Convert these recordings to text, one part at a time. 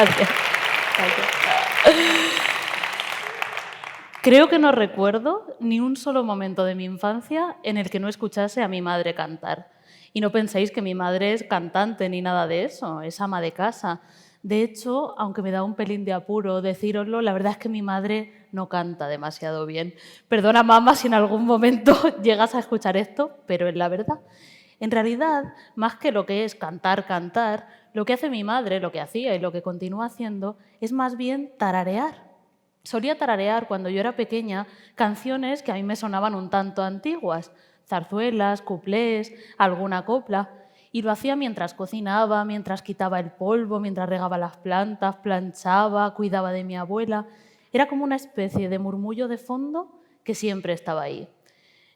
Gracias. Creo que no recuerdo ni un solo momento de mi infancia en el que no escuchase a mi madre cantar. Y no penséis que mi madre es cantante ni nada de eso, es ama de casa. De hecho, aunque me da un pelín de apuro decíroslo, la verdad es que mi madre no canta demasiado bien. Perdona, mamá, si en algún momento llegas a escuchar esto, pero es la verdad. En realidad, más que lo que es cantar, lo que hace mi madre, lo que hacía y lo que continúa haciendo, es más bien tararear. Solía tararear cuando yo era pequeña canciones que a mí me sonaban un tanto antiguas, zarzuelas, cuplés, alguna copla, y lo hacía mientras cocinaba, mientras quitaba el polvo, mientras regaba las plantas, planchaba, cuidaba de mi abuela. Era como una especie de murmullo de fondo que siempre estaba ahí.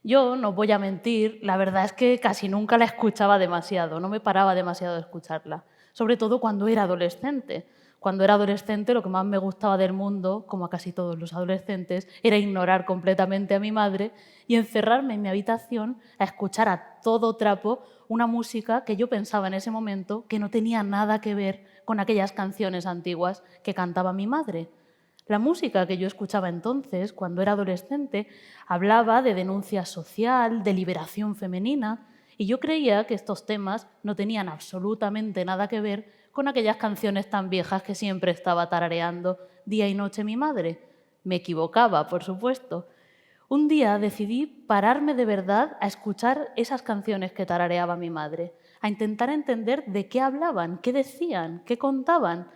Yo, no os voy a mentir, la verdad es que casi nunca la escuchaba demasiado, no me paraba demasiado de escucharla, sobre todo cuando era adolescente. Cuando era adolescente lo que más me gustaba del mundo, como a casi todos los adolescentes, era ignorar completamente a mi madre y encerrarme en mi habitación a escuchar a todo trapo una música que yo pensaba en ese momento que no tenía nada que ver con aquellas canciones antiguas que cantaba mi madre. La música que yo escuchaba entonces, cuando era adolescente, hablaba de denuncia social, de liberación femenina, y yo creía que estos temas no tenían absolutamente nada que ver con aquellas canciones tan viejas que siempre estaba tarareando día y noche mi madre. Me equivocaba, por supuesto. Un día decidí pararme de verdad a escuchar esas canciones que tarareaba mi madre, a intentar entender de qué hablaban, qué decían, qué contaban.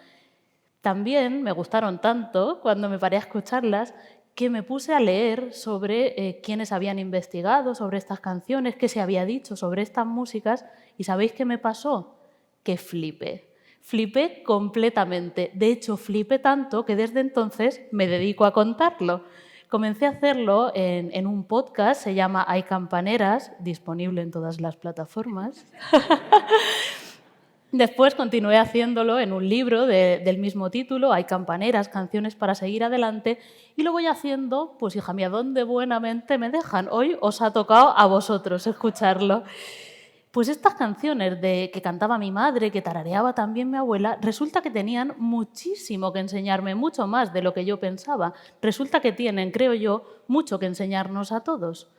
También me gustaron tanto cuando me paré a escucharlas que me puse a leer sobre quiénes habían investigado sobre estas canciones, qué se había dicho sobre estas músicas y ¿sabéis qué me pasó? Que flipé. Flipé completamente. De hecho, flipé tanto que desde entonces me dedico a contarlo. Comencé a hacerlo en un podcast, se llama Hay Campaneras, disponible en todas las plataformas. Después continué haciéndolo en un libro del mismo título, Hay campaneras, canciones para seguir adelante, y lo voy haciendo, pues hija mía, ¿dónde buenamente me dejan? Hoy os ha tocado a vosotros escucharlo. Pues estas canciones que cantaba mi madre, que tarareaba también mi abuela, resulta que tenían muchísimo que enseñarme, mucho más de lo que yo pensaba. Resulta que tienen, creo yo, mucho que enseñarnos a todos.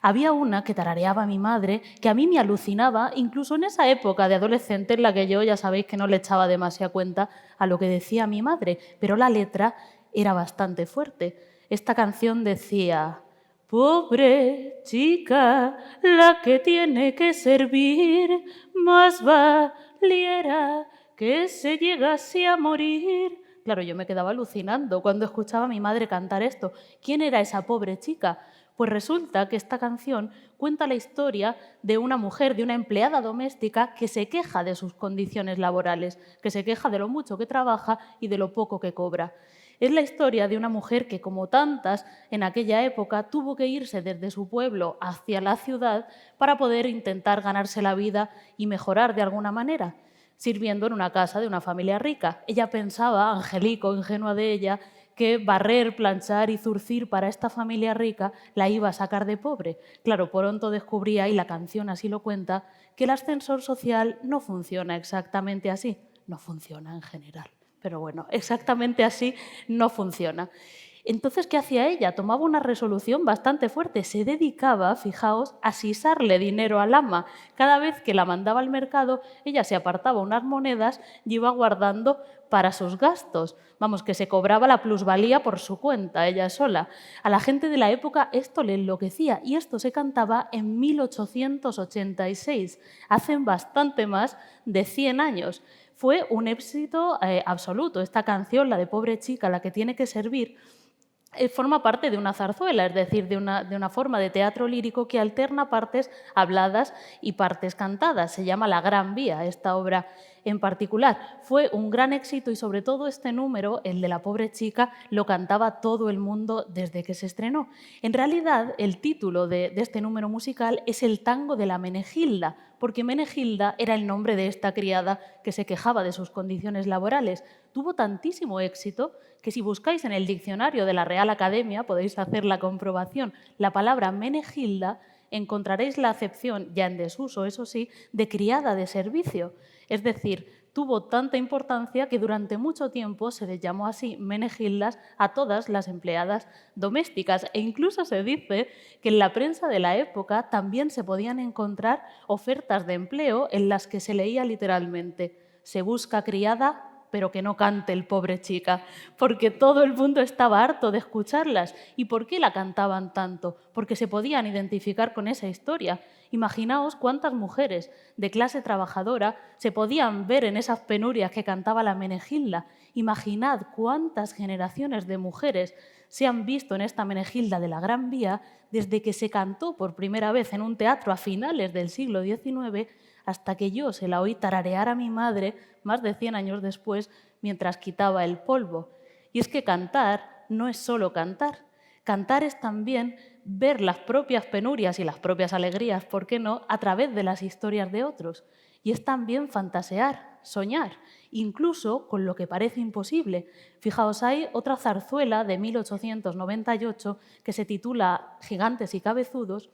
Había una que tarareaba mi madre que a mí me alucinaba, incluso en esa época de adolescente en la que yo ya sabéis que no le echaba demasiada cuenta a lo que decía mi madre, pero la letra era bastante fuerte. Esta canción decía: pobre chica, la que tiene que servir, más valiera que se llegase a morir. Claro, yo me quedaba alucinando cuando escuchaba a mi madre cantar esto. ¿Quién era esa pobre chica? Pues resulta que esta canción cuenta la historia de una mujer, de una empleada doméstica que se queja de sus condiciones laborales, que se queja de lo mucho que trabaja y de lo poco que cobra. Es la historia de una mujer que, como tantas en aquella época, tuvo que irse desde su pueblo hacia la ciudad para poder intentar ganarse la vida y mejorar de alguna manera, sirviendo en una casa de una familia rica. Ella pensaba, angelico, ingenua de ella, que barrer, planchar y zurcir para esta familia rica la iba a sacar de pobre. Claro, pronto descubría, y la canción así lo cuenta, que el ascensor social no funciona exactamente así. No funciona en general, pero bueno, exactamente así no funciona. Entonces, ¿qué hacía ella? Tomaba una resolución bastante fuerte. Se dedicaba, fijaos, a sisarle dinero al ama. Cada vez que la mandaba al mercado, ella se apartaba unas monedas y iba guardando para sus gastos. Vamos, que se cobraba la plusvalía por su cuenta, ella sola. A la gente de la época esto le enloquecía y esto se cantaba en 1886, hace bastante más de 100 años. Fue un éxito absoluto. Esta canción, la de Pobre chica, la que tiene que servir, forma parte de una zarzuela, es decir, de una forma de teatro lírico que alterna partes habladas y partes cantadas. Se llama La Gran Vía, esta obra en particular. Fue un gran éxito y sobre todo este número, el de la pobre chica, lo cantaba todo el mundo desde que se estrenó. En realidad, el título de este número musical es El tango de la Menegilda, porque Menegilda era el nombre de esta criada que se quejaba de sus condiciones laborales. Tuvo tantísimo éxito que si buscáis en el diccionario de la Real Academia, podéis hacer la comprobación, la palabra Menegilda, encontraréis la acepción, ya en desuso, eso sí, de criada de servicio. Es decir, tuvo tanta importancia que durante mucho tiempo se les llamó así menegildas a todas las empleadas domésticas, e incluso se dice que en la prensa de la época también se podían encontrar ofertas de empleo en las que se leía literalmente: se busca criada, pero que no cante el pobre chica, porque todo el mundo estaba harto de escucharlas. ¿Y por qué la cantaban tanto? Porque se podían identificar con esa historia. Imaginaos cuántas mujeres de clase trabajadora se podían ver en esas penurias que cantaba la Menegilda. Imaginad cuántas generaciones de mujeres se han visto en esta Menegilda de la Gran Vía desde que se cantó por primera vez en un teatro a finales del siglo XIX hasta que yo se la oí tararear a mi madre más de 100 años después mientras quitaba el polvo. Y es que cantar no es solo cantar. Cantar es también ver las propias penurias y las propias alegrías, ¿por qué no?, a través de las historias de otros. Y es también fantasear, soñar, incluso con lo que parece imposible. Fijaos, hay otra zarzuela de 1898 que se titula Gigantes y cabezudos,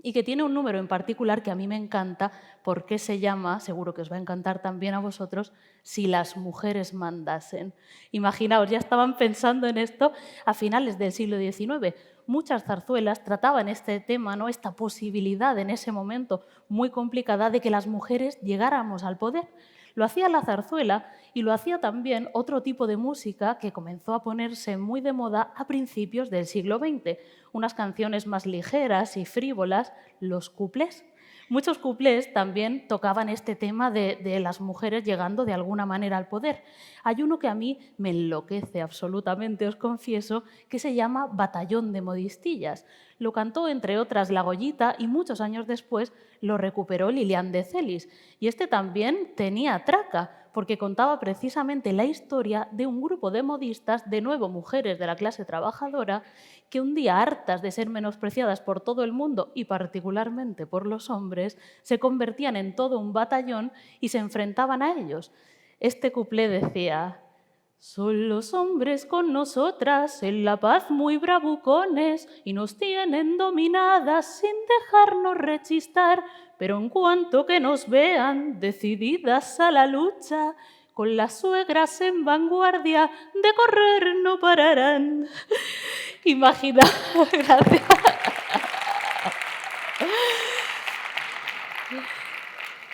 y que tiene un número en particular que a mí me encanta porque se llama, seguro que os va a encantar también a vosotros, Si las mujeres mandasen. Imaginaos, ya estaban pensando en esto a finales del siglo XIX. Muchas zarzuelas trataban este tema, ¿no?, esta posibilidad en ese momento muy complicada de que las mujeres llegáramos al poder. Lo hacía la zarzuela y lo hacía también otro tipo de música que comenzó a ponerse muy de moda a principios del siglo XX, unas canciones más ligeras y frívolas, los cuplés. Muchos cuplés también tocaban este tema de las mujeres llegando de alguna manera al poder. Hay uno que a mí me enloquece absolutamente, os confieso, que se llama Batallón de modistillas. Lo cantó, entre otras, La Goyita y muchos años después lo recuperó Lilian de Celis. Y este también tenía traca, porque contaba precisamente la historia de un grupo de modistas, de nuevo mujeres de la clase trabajadora, que un día, hartas de ser menospreciadas por todo el mundo y particularmente por los hombres, se convertían en todo un batallón y se enfrentaban a ellos. Este cuplé decía: son los hombres con nosotras en la paz muy bravucones y nos tienen dominadas sin dejarnos rechistar, pero en cuanto que nos vean decididas a la lucha, con las suegras en vanguardia de correr no pararán. Imagina, gracias.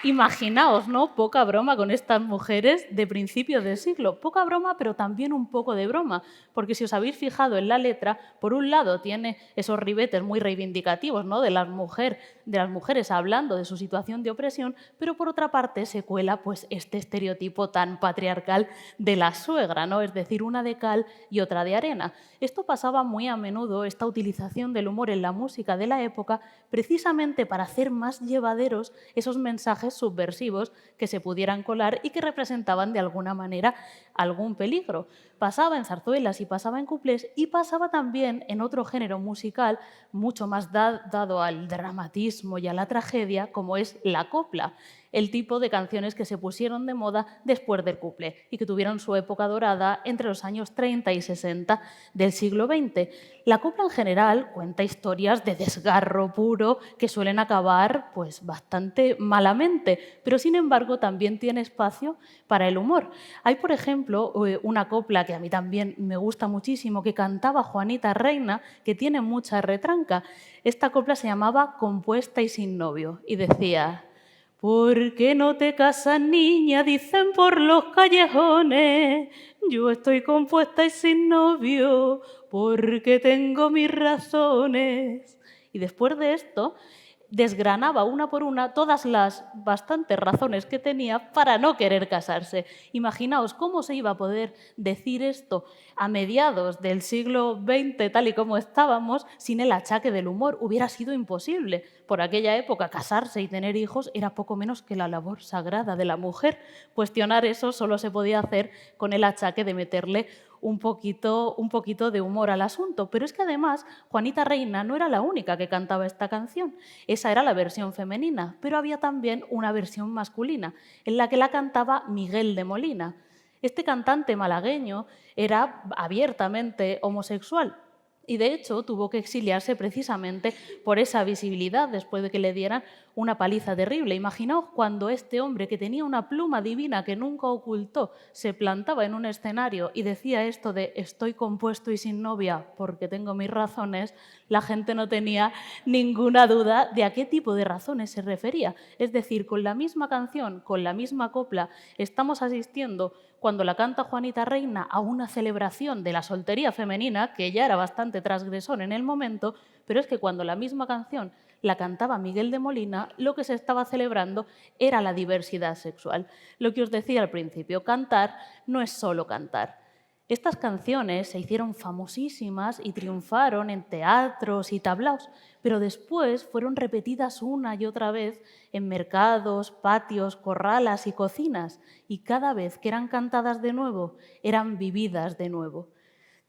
Imaginaos, ¿no?, poca broma con estas mujeres de principios del siglo. Poca broma, pero también un poco de broma, porque si os habéis fijado en la letra, por un lado tiene esos ribetes muy reivindicativos, ¿no?, de las mujeres hablando de su situación de opresión, pero por otra parte se cuela pues este estereotipo tan patriarcal de la suegra, ¿no?, es decir, una de cal y otra de arena. Esto pasaba muy a menudo, esta utilización del humor en la música de la época, precisamente para hacer más llevaderos esos mensajes subversivos que se pudieran colar y que representaban de alguna manera algún peligro. Pasaba en zarzuelas y pasaba en cuplés y pasaba también en otro género musical mucho más dado al dramatismo y a la tragedia, como es la copla, el tipo de canciones que se pusieron de moda después del cuplé y que tuvieron su época dorada entre los años 30 y 60 del siglo XX. La copla en general cuenta historias de desgarro puro que suelen acabar pues bastante malamente, pero sin embargo también tiene espacio para el humor. Hay, por ejemplo, una copla que a mí también me gusta muchísimo, que cantaba Juanita Reina, que tiene mucha retranca. Esta copla se llamaba Compuesta y sin novio y decía: ¿por qué no te casas, niña? Dicen por los callejones. Yo estoy compuesta y sin novio porque tengo mis razones. Y después de esto desgranaba una por una todas las bastantes razones que tenía para no querer casarse. Imaginaos cómo se iba a poder decir esto a mediados del siglo XX, tal y como estábamos, sin el achaque del humor. Hubiera sido imposible. Por aquella época, casarse y tener hijos era poco menos que la labor sagrada de la mujer. Cuestionar eso solo se podía hacer con el achaque de meterle un poquito de humor al asunto. Pero es que además Juanita Reina no era la única que cantaba esta canción. Esa era la versión femenina, pero había también una versión masculina, en la que la cantaba Miguel de Molina. Este cantante malagueño era abiertamente homosexual, Y de hecho tuvo que exiliarse precisamente por esa visibilidad después de que le dieran una paliza terrible. Imaginaos cuando este hombre, que tenía una pluma divina que nunca ocultó, se plantaba en un escenario y decía esto de estoy compuesto y sin novia porque tengo mis razones, la gente no tenía ninguna duda de a qué tipo de razones se refería. Es decir, con la misma canción, con la misma copla, estamos asistiendo, cuando la canta Juanita Reina, a una celebración de la soltería femenina, que ya era bastante transgresor en el momento, pero es que cuando la misma canción la cantaba Miguel de Molina, lo que se estaba celebrando era la diversidad sexual. Lo que os decía al principio, cantar no es solo cantar. Estas canciones se hicieron famosísimas y triunfaron en teatros y tablaos, pero después fueron repetidas una y otra vez en mercados, patios, corralas y cocinas, y cada vez que eran cantadas de nuevo, eran vividas de nuevo.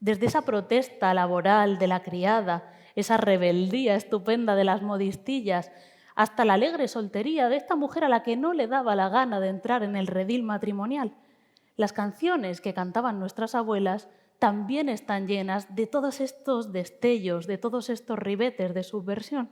Desde esa protesta laboral de la criada, esa rebeldía estupenda de las modistillas, hasta la alegre soltería de esta mujer a la que no le daba la gana de entrar en el redil matrimonial. Las canciones que cantaban nuestras abuelas también están llenas de todos estos destellos, de todos estos ribetes de subversión.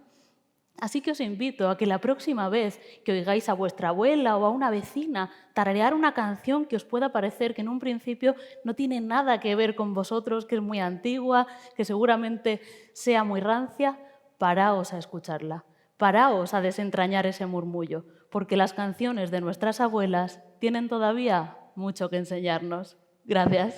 Así que os invito a que la próxima vez que oigáis a vuestra abuela o a una vecina tararear una canción que os pueda parecer que en un principio no tiene nada que ver con vosotros, que es muy antigua, que seguramente sea muy rancia, paraos a escucharla, paraos a desentrañar ese murmullo, porque las canciones de nuestras abuelas tienen todavía mucho que enseñarnos. Gracias.